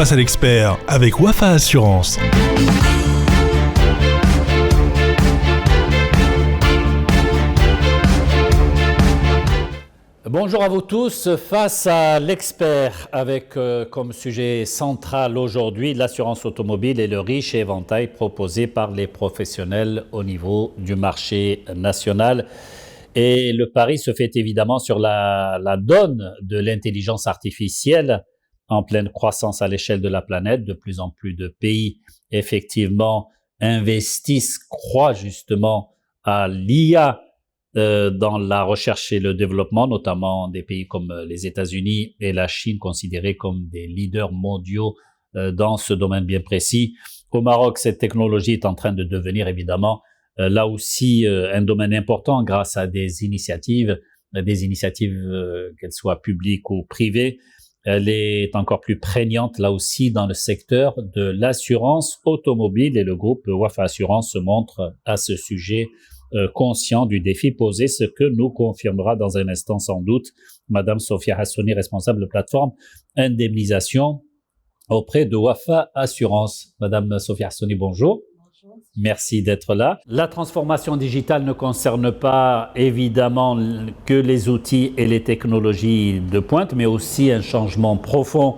Face à l'expert avec Wafa Assurance. Bonjour à vous tous, face à l'expert avec comme sujet central aujourd'hui l'assurance automobile et le riche éventail proposé par les professionnels au niveau du marché national. Et le pari se fait évidemment sur la donne de l'intelligence artificielle en pleine croissance à l'échelle de la planète. De plus en plus de pays effectivement investissent, croient justement à l'IA dans la recherche et le développement, notamment des pays comme les États-Unis et la Chine, considérés comme des leaders mondiaux dans ce domaine bien précis. Au Maroc, cette technologie est en train de devenir évidemment là aussi un domaine important grâce à des initiatives qu'elles soient publiques ou privées. Elle est encore plus prégnante là aussi dans le secteur de l'assurance automobile et le groupe Wafa Assurance se montre à ce sujet conscient du défi posé, ce que nous confirmera dans un instant sans doute Madame Sophia Hassouni, responsable de plateforme indemnisation auprès de Wafa Assurance. Madame Sophia Hassouni, bonjour. Bonjour. Merci d'être là. La transformation digitale ne concerne pas évidemment que les outils et les technologies de pointe, mais aussi un changement profond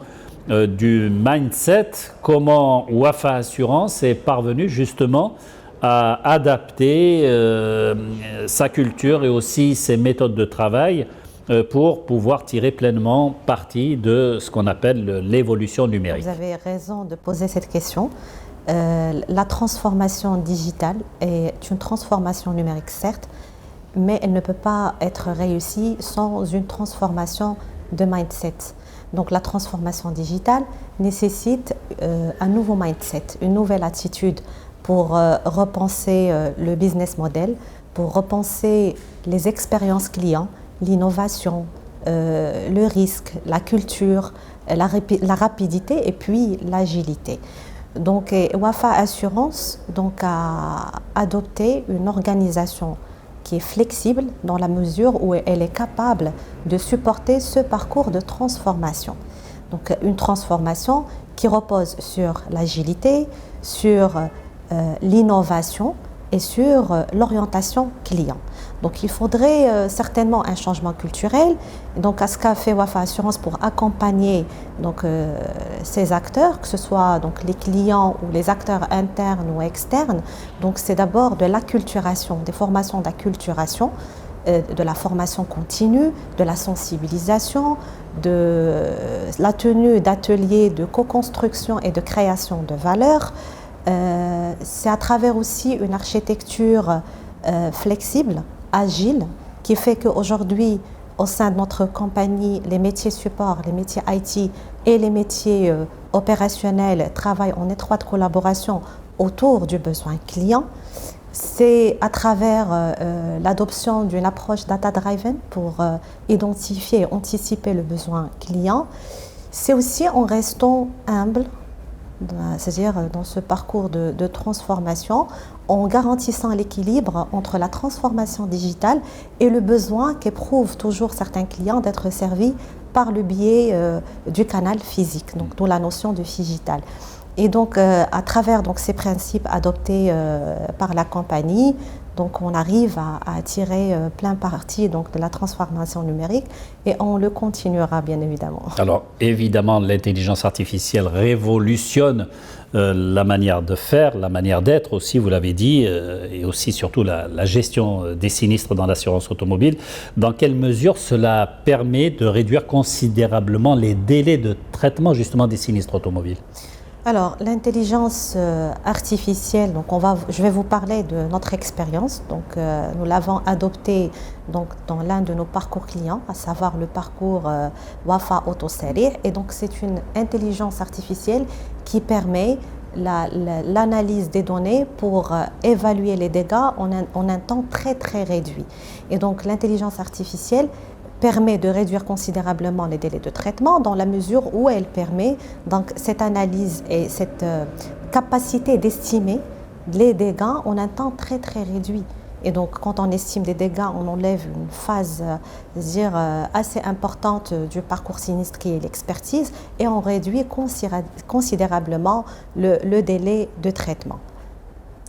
du mindset. Comment Wafa Assurance est parvenu justement à adapter sa culture et aussi ses méthodes de travail pour pouvoir tirer pleinement parti de ce qu'on appelle l'évolution numérique. Vous avez raison de poser cette question. La transformation digitale est une transformation numérique, certes, mais elle ne peut pas être réussie sans une transformation de mindset. Donc la transformation digitale nécessite un nouveau mindset, une nouvelle attitude pour repenser le business model, pour repenser les expériences clients, l'innovation, le risque, la culture, la rapidité et puis l'agilité. Donc Wafa Assurance a adopté une organisation qui est flexible dans la mesure où elle est capable de supporter ce parcours de transformation. Donc une transformation qui repose sur l'agilité, sur l'innovation et sur l'orientation client. Donc il faudrait certainement un changement culturel. Donc à ce qu'a fait Wafa Assurance pour accompagner ces acteurs, que ce soit donc les clients ou les acteurs internes ou externes. Donc c'est d'abord de l'acculturation, des formations d'acculturation, de la formation continue, de la sensibilisation, de la tenue d'ateliers de co-construction et de création de valeur. C'est à travers aussi une architecture flexible, agile, qui fait qu'aujourd'hui, au sein de notre compagnie, les métiers support, les métiers IT et les métiers opérationnels travaillent en étroite collaboration autour du besoin client. C'est à travers l'adoption d'une approche data-driven pour identifier et anticiper le besoin client. C'est aussi en restant humble, c'est-à-dire dans ce parcours de transformation, en garantissant l'équilibre entre la transformation digitale et le besoin qu'éprouvent toujours certains clients d'être servis par le biais du canal physique, donc d'où la notion de phygital. Et donc, à travers ces principes adoptés par la compagnie, donc on arrive à tirer plein parti de la transformation numérique et on le continuera bien évidemment. Alors évidemment, l'intelligence artificielle révolutionne la manière de faire, la manière d'être aussi, vous l'avez dit, et aussi surtout la gestion des sinistres dans l'assurance automobile. Dans quelle mesure cela permet de réduire considérablement les délais de traitement justement des sinistres automobiles ? Alors, l'intelligence artificielle, je vais vous parler de notre expérience. Donc, nous l'avons adoptée dans l'un de nos parcours clients, à savoir le parcours Wafa Auto Sarih. Et donc, c'est une intelligence artificielle qui permet l'analyse des données pour évaluer les dégâts en un temps très, très réduit. Et donc, l'intelligence artificielle permet de réduire considérablement les délais de traitement dans la mesure où elle permet donc cette analyse et cette capacité d'estimer les dégâts en un temps très très réduit. Et donc, quand on estime des dégâts, on enlève une phase assez importante du parcours sinistre qui est l'expertise et on réduit considérablement le délai de traitement.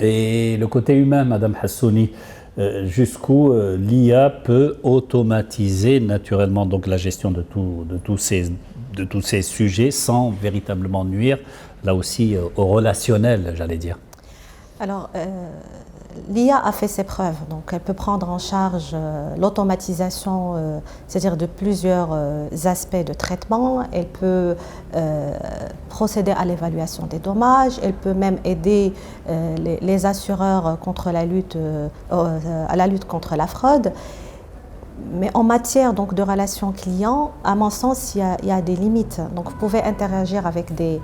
Et le côté humain, Madame Hassouni, jusqu'où l'IA peut automatiser naturellement donc la gestion de tous ces sujets sans véritablement nuire, là aussi, au relationnel, j'allais dire. Alors, l'IA a fait ses preuves, donc elle peut prendre en charge l'automatisation, c'est-à-dire de plusieurs aspects de traitement. Elle peut procéder à l'évaluation des dommages. Elle peut même aider les assureurs contre à la lutte contre la fraude. Mais en matière donc, de relations clients, à mon sens, il y a des limites. Donc, vous pouvez interagir avec des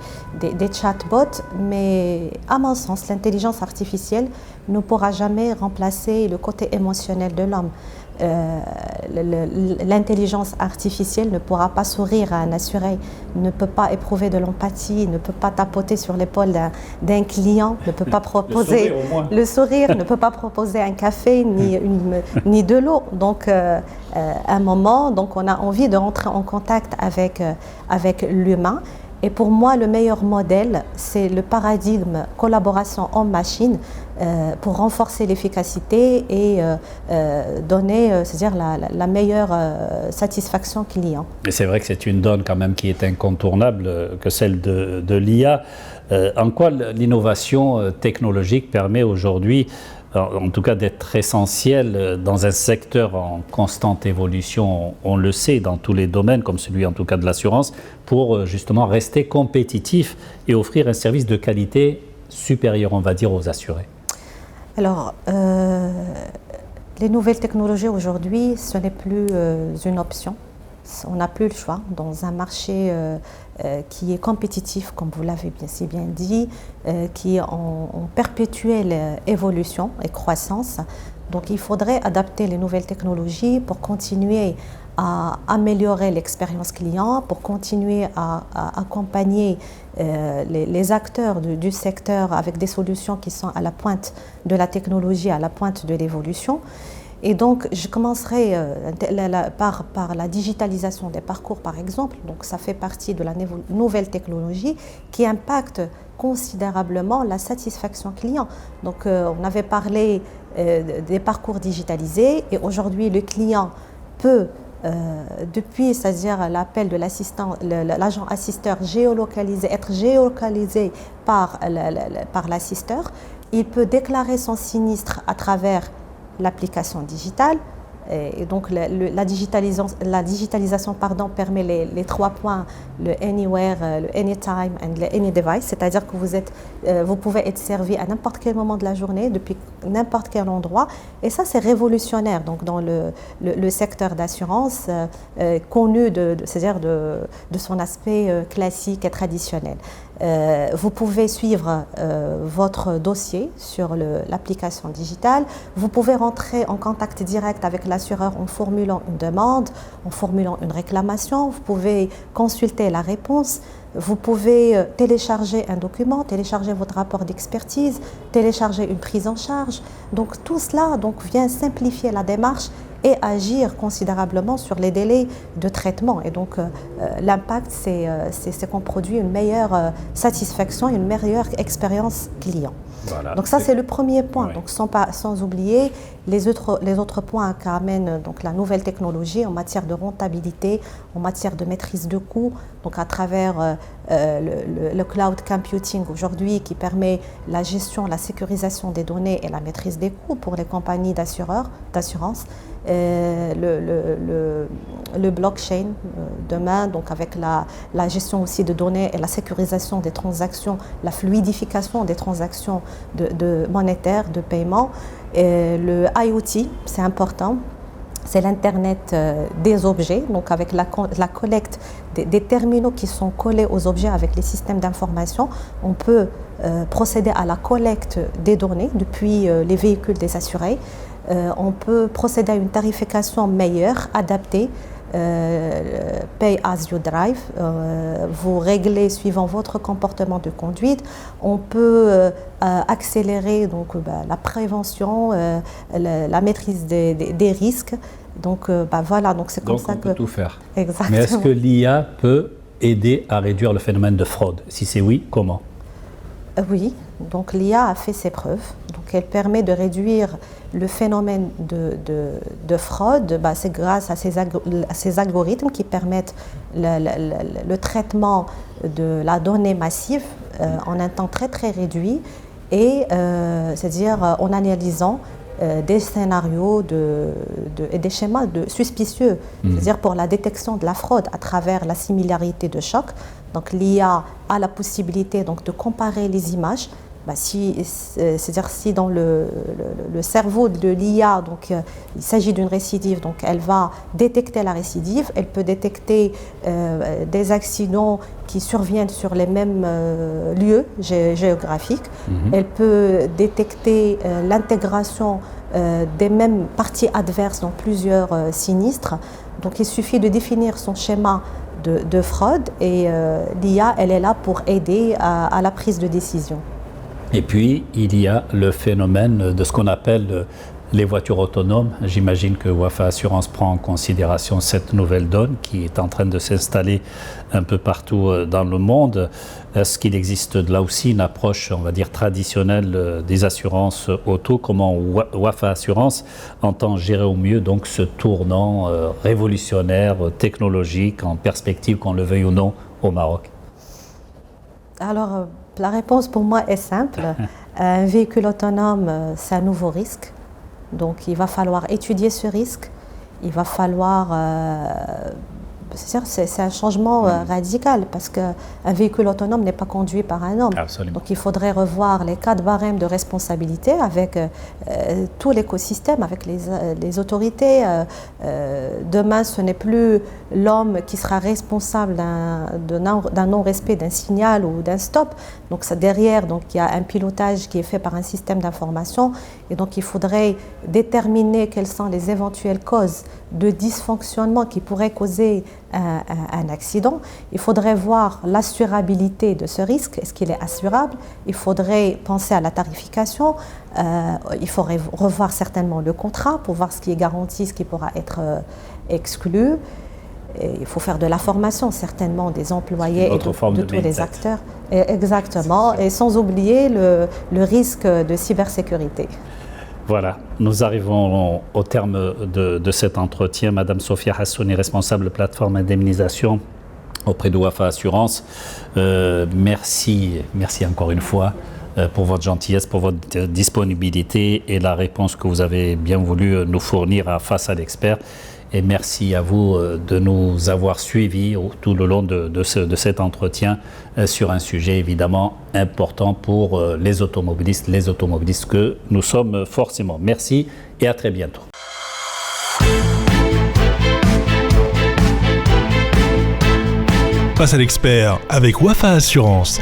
chatbots, mais à mon sens, l'intelligence artificielle ne pourra jamais remplacer le côté émotionnel de l'homme. L'intelligence artificielle ne pourra pas sourire à un assuré, ne peut pas éprouver de l'empathie, ne peut pas tapoter sur l'épaule d'un client, ne peut pas proposer le sourire, ne peut pas proposer un café ni de l'eau. Donc, à un moment, donc, on a envie de rentrer en contact avec l'humain. Et pour moi, le meilleur modèle, c'est le paradigme collaboration homme-machine pour renforcer l'efficacité et donner, c'est-à-dire la meilleure satisfaction client. Et c'est vrai que c'est une donne quand même qui est incontournable que celle de l'IA. En quoi l'innovation technologique permet aujourd'hui, en tout cas d'être essentielle dans un secteur en constante évolution, on le sait, dans tous les domaines, comme celui en tout cas de l'assurance, pour justement rester compétitif et offrir un service de qualité supérieur, on va dire, aux assurés? Alors, les nouvelles technologies aujourd'hui, ce n'est plus une option. On n'a plus le choix dans un marché qui est compétitif, comme vous l'avez si bien dit, qui est en perpétuelle évolution et croissance. Donc il faudrait adapter les nouvelles technologies pour continuer à améliorer l'expérience client, pour continuer à accompagner les acteurs du secteur avec des solutions qui sont à la pointe de la technologie, à la pointe de l'évolution. Et donc, je commencerai par la digitalisation des parcours, par exemple. Donc, ça fait partie de la nouvelle technologie qui impacte considérablement la satisfaction client. Donc, on avait parlé des parcours digitalisés et aujourd'hui, le client peut, depuis, c'est-à-dire l'appel de l'agent assisteur être géolocalisé par l'assisteur, il peut déclarer son sinistre à travers l'application digitale. Et donc la digitalisation permet les 3 points, le anywhere, le anytime et le any device, c'est-à-dire que vous pouvez être servi à n'importe quel moment de la journée, depuis n'importe quel endroit. Et ça, c'est révolutionnaire donc, dans le secteur d'assurance, connu c'est-à-dire de son aspect classique et traditionnel. Vous pouvez suivre votre dossier sur l'application digitale. Vous pouvez rentrer en contact direct avec l'assureur en formulant une demande, en formulant une réclamation. Vous pouvez consulter la réponse. Vous pouvez télécharger un document, télécharger votre rapport d'expertise, télécharger une prise en charge. Donc tout cela vient simplifier la démarche et agir considérablement sur les délais de traitement. Et donc l'impact, c'est qu'on produit une meilleure satisfaction, une meilleure expérience client. Voilà, donc ça, c'est le premier point. Ouais. Donc sans oublier les autres points qu'amène donc la nouvelle technologie en matière de rentabilité, en matière de maîtrise de coûts, donc à travers le cloud computing aujourd'hui qui permet la gestion, la sécurisation des données et la maîtrise des coûts pour les compagnies d'assurance. Le blockchain demain, donc avec la gestion aussi de données et la sécurisation des transactions, la fluidification des transactions monétaires, de paiement. Et le IoT, c'est important. C'est l'Internet des objets, donc avec la collecte des terminaux qui sont collés aux objets avec les systèmes d'information, on peut procéder à la collecte des données depuis les véhicules des assurés. On peut procéder à une tarification meilleure, adaptée, Pay as you drive. Vous réglez suivant votre comportement de conduite. On peut accélérer donc, la prévention, la maîtrise des risques. Donc voilà, donc c'est comme donc ça on peut tout faire. Exactement. Mais est-ce que l'IA peut aider à réduire le phénomène de fraude? Si c'est oui, comment? Oui, donc l'IA a fait ses preuves. Donc elle permet de réduire le phénomène de fraude. C'est grâce à ces algorithmes qui permettent le traitement de la donnée massive en un temps très très réduit et c'est-à-dire en analysant des scénarios et des schémas suspicieux, c'est-à-dire pour la détection de la fraude à travers la similarité de choc. Donc l'IA a la possibilité donc, de comparer les images. C'est-à-dire si dans le cerveau de l'IA, donc il s'agit d'une récidive, donc elle va détecter la récidive, elle peut détecter des accidents qui surviennent sur les mêmes lieux géographiques, elle peut détecter l'intégration des mêmes parties adverses dans plusieurs sinistres. Donc il suffit de définir son schéma de fraude et l'IA, elle est là pour aider à la prise de décision. Et puis, il y a le phénomène de ce qu'on appelle les voitures autonomes. J'imagine que Wafa Assurance prend en considération cette nouvelle donne qui est en train de s'installer un peu partout dans le monde. Est-ce qu'il existe là aussi une approche, on va dire, traditionnelle des assurances auto? Comment Wafa Assurance entend gérer au mieux donc ce tournant révolutionnaire, technologique, en perspective, qu'on le veuille ou non, au Maroc? Alors, la réponse pour moi est simple. Un véhicule autonome, c'est un nouveau risque. Donc, il va falloir étudier ce risque. Il va falloir... c'est un changement radical parce qu'un véhicule autonome n'est pas conduit par un homme. Absolument. Donc il faudrait revoir les 4 barèmes de responsabilité avec tout l'écosystème, avec les autorités. Demain, ce n'est plus l'homme qui sera responsable d'un non-respect d'un signal ou d'un stop. Donc derrière, donc, il y a un pilotage qui est fait par un système d'information et donc il faudrait déterminer quelles sont les éventuelles causes de dysfonctionnement qui pourraient causer un accident. Il faudrait voir l'assurabilité de ce risque. Est-ce qu'il est assurable? Il faudrait penser à la tarification. Il faudrait revoir certainement le contrat pour voir ce qui est garanti, ce qui pourra être exclu. Et il faut faire de la formation certainement des employés et de tous les acteurs. Exactement. Et sans oublier le risque de cybersécurité. Voilà, nous arrivons au terme de cet entretien. Madame Sophia Hassouni, responsable plateforme indemnisation auprès de Wafa Assurance. Merci encore une fois pour votre gentillesse, pour votre disponibilité et la réponse que vous avez bien voulu nous fournir face à l'expert. Et merci à vous de nous avoir suivis tout le long de cet entretien sur un sujet évidemment important pour les automobilistes que nous sommes forcément. Merci et à très bientôt. Face à l'expert avec Wafa Assurance.